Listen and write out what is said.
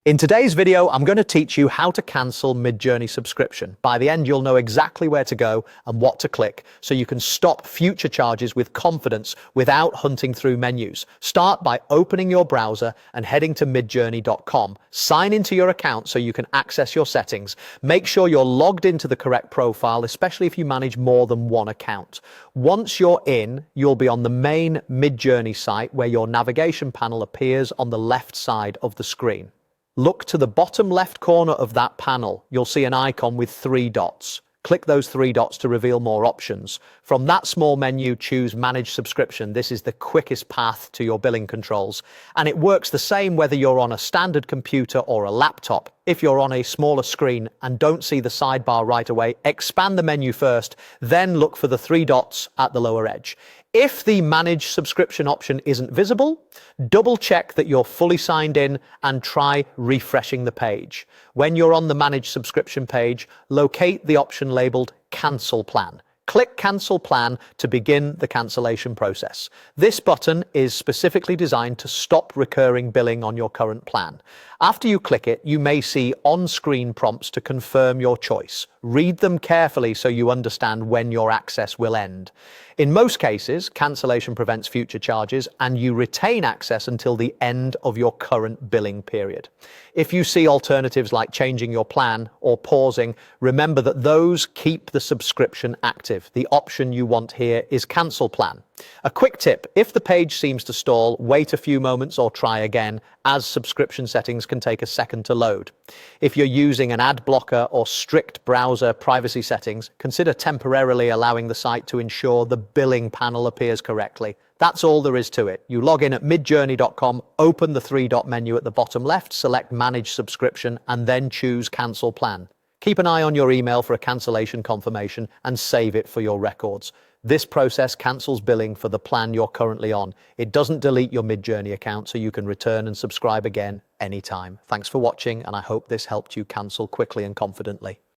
In today's video, I'm going to teach you how to cancel Midjourney subscription. By the end, you'll know exactly where to go and what to click so you can stop future charges with confidence without hunting through menus. Start by opening your browser and heading to midjourney.com. Sign into your account so you can access your settings. Make sure you're logged into the correct profile, especially if you manage more than one account. Once you're in, you'll be on the main Midjourney site where your navigation panel appears on the left side of the screen. Look to the bottom left corner of that panel. You'll see an icon with 3 dots. Click those 3 dots to reveal more options. From that small menu, choose Manage Subscription. This is the quickest path to your billing controls. And it works the same whether you're on a standard computer or a laptop. If you're on a smaller screen and don't see the sidebar right away, expand the menu first, then look for the 3 dots at the lower edge. If the Manage Subscription option isn't visible, double check that you're fully signed in and try refreshing the page. When you're on the Manage Subscription page, locate the option labeled Cancel Plan. Click Cancel Plan to begin the cancellation process. This button is specifically designed to stop recurring billing on your current plan. After you click it, you may see on-screen prompts to confirm your choice. Read them carefully so you understand when your access will end. In most cases, cancellation prevents future charges and you retain access until the end of your current billing period. If you see alternatives like changing your plan or pausing, remember that those keep the subscription active. The option you want here is Cancel Plan. A quick tip, if the page seems to stall, wait a few moments or try again, as subscription settings can take a second to load. If you're using an ad blocker or strict browser privacy settings, consider temporarily allowing the site to ensure the billing panel appears correctly. That's all there is to it. You log in at midjourney.com, open the 3-dot menu at the bottom left, select Manage Subscription, and then choose Cancel Plan. Keep an eye on your email for a cancellation confirmation and save it for your records. This process cancels billing for the plan you're currently on. It doesn't delete your Midjourney account, so you can return and subscribe again anytime. Thanks for watching, and I hope this helped you cancel quickly and confidently.